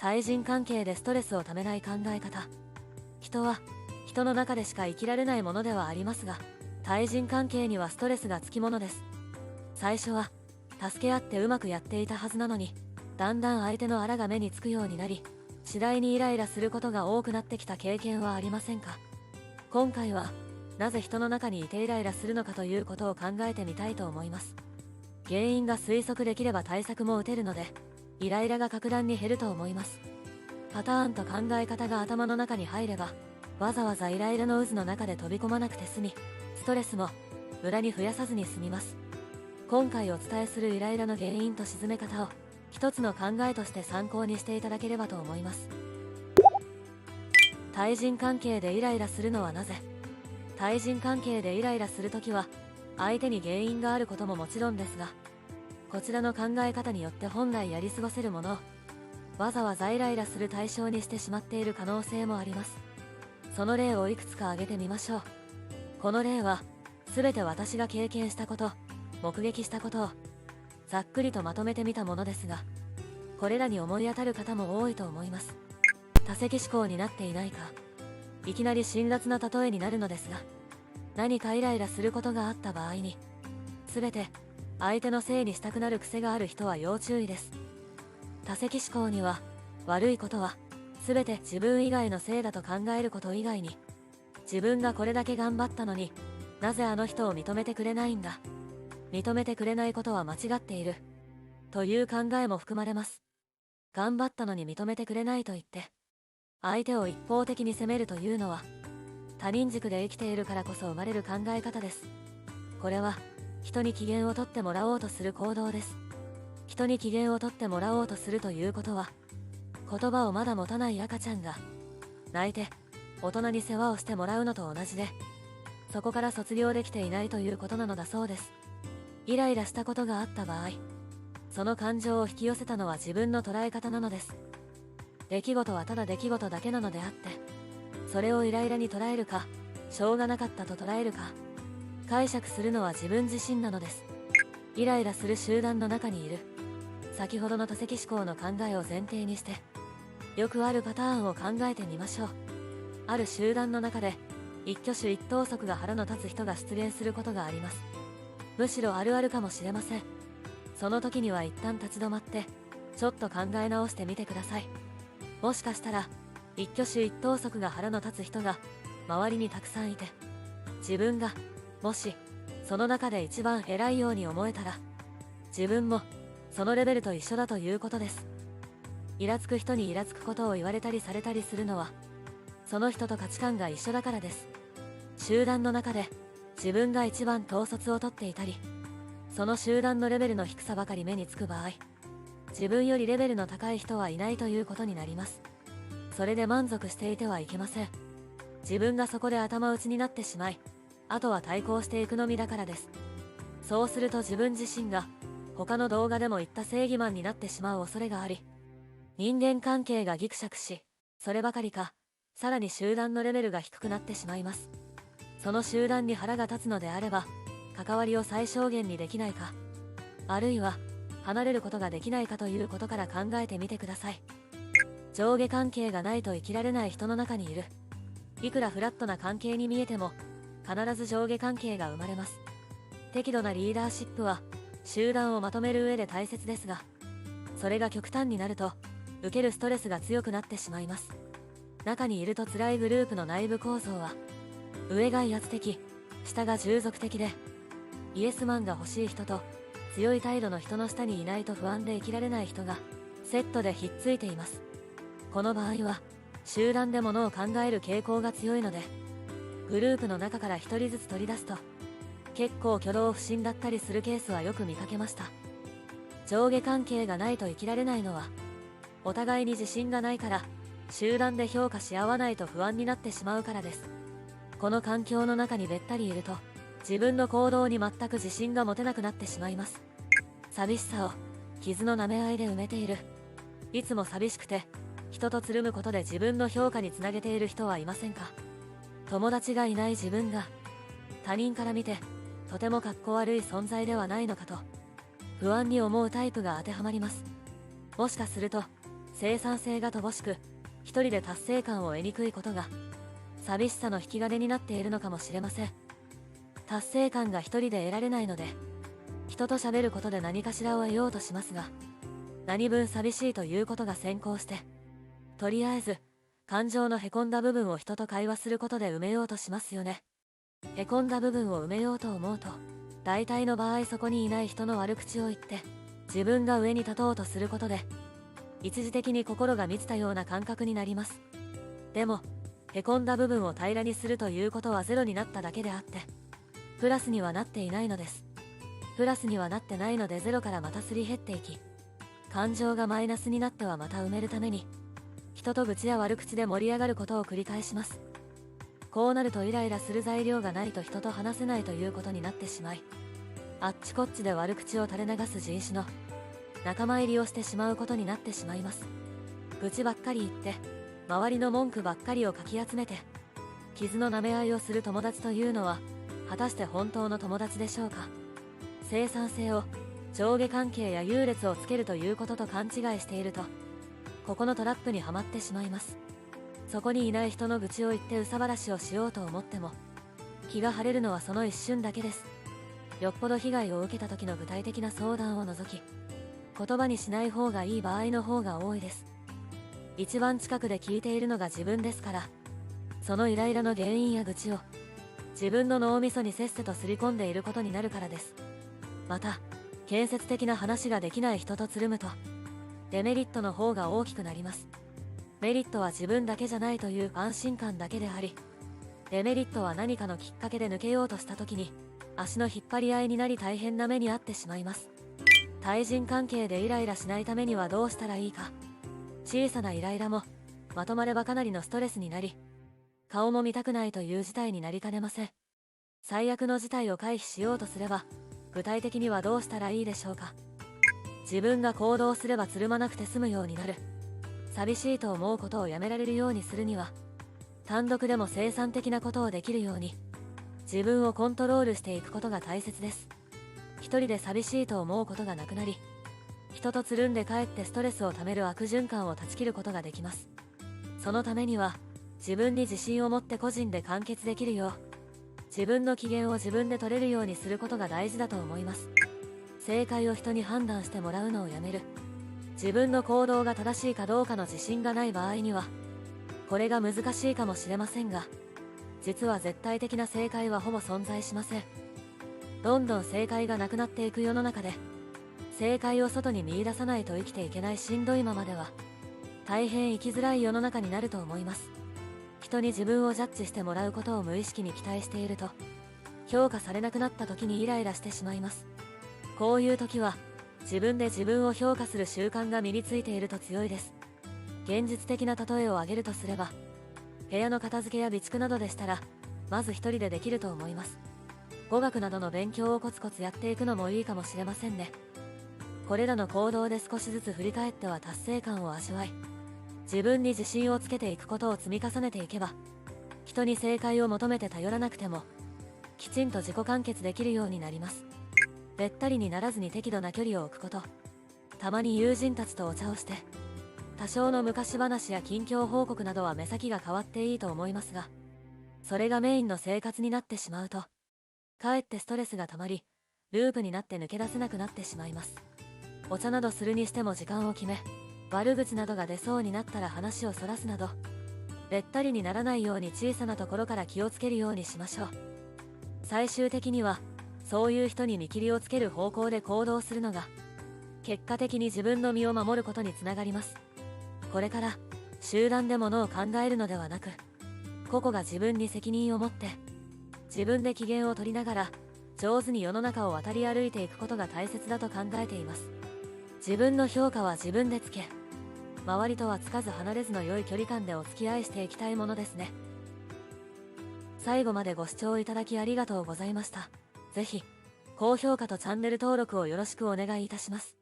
対人関係でストレスをためない考え方。人は人の中でしか生きられないものではありますが、対人関係にはストレスがつきものです。最初は助け合ってうまくやっていたはずなのに、だんだん相手のあらが目につくようになり、次第にイライラすることが多くなってきた経験はありませんか？今回はなぜ人の中にいてイライラするのかということを考えてみたいと思います。原因が推測できれば対策も打てるので、イライラが格段に減ると思います。パターンと考え方が頭の中に入れば、わざわざイライラの渦の中で飛び込まなくて済み、ストレスも無駄に増やさずに済みます。今回お伝えするイライラの原因と鎮め方を一つの考えとして参考にしていただければと思います。対人関係でイライラするのはなぜ？対人関係でイライラするときは、相手に原因があることももちろんですが、こちらの考え方によって本来やり過ごせるものをわざわざイライラする対象にしてしまっている可能性もあります。その例をいくつか挙げてみましょう。この例は全て私が経験したこと、目撃したことをざっくりとまとめてみたものですが、これらに思い当たる方も多いと思います。多責思考になっていないか。いきなり辛辣な例えになるのですが、何かイライラすることがあった場合に全て相手のせいにしたくなる癖がある人は要注意です。多責思考には、悪いことは全て自分以外のせいだと考えること以外に、自分がこれだけ頑張ったのになぜあの人を認めてくれないんだ、認めてくれないことは間違っているという考えも含まれます。頑張ったのに認めてくれないと言って相手を一方的に責めるというのは、他人軸で生きているからこそ生まれる考え方です。これは人に機嫌をとってもらおうとする行動です。人に機嫌をとってもらおうとするということは、言葉をまだ持たない赤ちゃんが泣いて大人に世話をしてもらうのと同じで、そこから卒業できていないということなのだそうです。イライラしたことがあった場合、その感情を引き寄せたのは自分の捉え方なのです。出来事はただ出来事だけなのであって、それをイライラに捉えるか、しょうがなかったと捉えるか、解釈するのは自分自身なのです。イライラする集団の中にいる。先ほどの多責思考の考えを前提にして、よくあるパターンを考えてみましょう。ある集団の中で、一挙手一投足が腹の立つ人が出現することがあります。むしろあるあるかもしれません。その時には一旦立ち止まって、ちょっと考え直してみてください。もしかしたら、一挙手一投足が腹の立つ人が周りにたくさんいて、自分がもしその中で一番偉いように思えたら、自分もそのレベルと一緒だということです。イラつく人にイラつくことを言われたりされたりするのは、その人と価値観が一緒だからです。集団の中で自分が一番統率をとっていたり、その集団のレベルの低さばかり目につく場合、自分よりレベルの高い人はいないということになります。それで満足していてはいけません。自分がそこで頭打ちになってしまい、あとは対抗していくのみだからです。そうすると自分自身が他の動画でも言った正義マンになってしまう恐れがあり、人間関係がギクシャクし、そればかりか、さらに集団のレベルが低くなってしまいます。その集団に腹が立つのであれば、関わりを最小限にできないか、あるいは離れることができないかということから考えてみてください。上下関係がないと生きられない人の中にいる。いくらフラットな関係に見えても、必ず上下関係が生まれます。適度なリーダーシップは集団をまとめる上で大切ですが、それが極端になると受けるストレスが強くなってしまいます。中にいると辛いグループの内部構造は、上が威圧的、下が従属的で、イエスマンが欲しい人と強い態度の人の下にいないと不安で生きられない人がセットでひっついています。この場合は集団で物を考える傾向が強いので、グループの中から一人ずつ取り出すと結構挙動不審だったりするケースはよく見かけました。上下関係がないと生きられないのは、お互いに自信がないから、集団で評価し合わないと不安になってしまうからです。この環境の中にべったりいると、自分の行動に全く自信が持てなくなってしまいます。寂しさを傷の舐め合いで埋めている。いつも寂しくて人とつるむことで自分の評価につなげている人はいませんか？友達がいない自分が他人から見てとてもかっこ悪い存在ではないのかと不安に思うタイプが当てはまります。もしかすると生産性が乏しく、一人で達成感を得にくいことが寂しさの引き金になっているのかもしれません。達成感が一人で得られないので、人と喋ることで何かしらを得ようとしますが、何分寂しいということが先行して、とりあえず感情のへこんだ部分を人と会話することで埋めようとしますよね。へこんだ部分を埋めようと思うと、大体の場合そこにいない人の悪口を言って自分が上に立とうとすることで、一時的に心が満ちたような感覚になります。でもへこんだ部分を平らにするということはゼロになっただけであって、プラスにはなっていないのです。プラスにはなってないので、ゼロからまたすり減っていき、感情がマイナスになってはまた埋めるために人と愚痴や悪口で盛り上がることを繰り返します。こうなるとイライラする材料がないと人と話せないということになってしまい、あっちこっちで悪口を垂れ流す人種の仲間入りをしてしまうことになってしまいます。愚痴ばっかり言って周りの文句ばっかりをかき集めて傷の舐め合いをする友達というのは果たして本当の友達でしょうか。生産性を上下関係や優劣をつけるということと勘違いしていると、ここのトラップにはまってしまいます。そこにいない人の愚痴を言って憂さ晴らしをしようと思っても、気が晴れるのはその一瞬だけです。よっぽど被害を受けた時の具体的な相談を除き、言葉にしない方がいい場合の方が多いです。一番近くで聞いているのが自分ですから、そのイライラの原因や愚痴を自分の脳みそにせっせとすり込んでいることになるからです。また建設的な話ができない人とつるむとデメリットの方が大きくなります。メリットは自分だけじゃないという安心感だけであり、デメリットは何かのきっかけで抜けようとした時に足の引っ張り合いになり大変な目に遭ってしまいます。対人関係でイライラしないためにはどうしたらいいか。小さなイライラもまとまればかなりのストレスになり、顔も見たくないという事態になりかねません。最悪の事態を回避しようとすれば、具体的にはどうしたらいいでしょうか。自分が行動すればつるまなくて済むようになる。寂しいと思うことをやめられるようにするには、単独でも生産的なことをできるように自分をコントロールしていくことが大切です。一人で寂しいと思うことがなくなり、人とつるんで帰ってストレスをためる悪循環を断ち切ることができます。そのためには自分に自信を持って個人で完結できるよう、自分の機嫌を自分で取れるようにすることが大事だと思います。正解を人に判断してもらうのをやめる。自分の行動が正しいかどうかの自信がない場合には、これが難しいかもしれませんが、実は絶対的な正解はほぼ存在しません。どんどん正解がなくなっていく世の中で、正解を外に見出さないと生きていけないしんどいままでは、大変生きづらい世の中になると思います。人に自分をジャッジしてもらうことを無意識に期待していると、評価されなくなった時にイライラしてしまいます。こういう時は自分で自分を評価する習慣が身についていると強いです。現実的な例えを挙げるとすれば、部屋の片付けや備蓄などでしたら、まず一人でできると思います。語学などの勉強をコツコツやっていくのもいいかもしれませんね。これらの行動で少しずつ振り返っては達成感を味わい、自分に自信をつけていくことを積み重ねていけば、人に正解を求めて頼らなくてもきちんと自己完結できるようになります。べったりにならずに適度な距離を置くこと、たまに友人たちとお茶をして多少の昔話や近況報告などは目先が変わっていいと思いますが、それがメインの生活になってしまうと、かえってストレスがたまり、ループになって抜け出せなくなってしまいます。お茶などするにしても時間を決め、悪口などが出そうになったら話をそらすなど、べったりにならないように小さなところから気をつけるようにしましょう。最終的にはそういう人に見切りをつける方向で行動するのが、結果的に自分の身を守ることにつながります。これから集団で物を考えるのではなく、個々が自分に責任を持って自分で機嫌を取りながら上手に世の中を渡り歩いていくことが大切だと考えています。自分の評価は自分でつけ、周りとはつかず離れずの良い距離感でお付き合いしていきたいものですね。最後までご視聴いただきありがとうございました。ぜひ高評価とチャンネル登録をよろしくお願いいたします。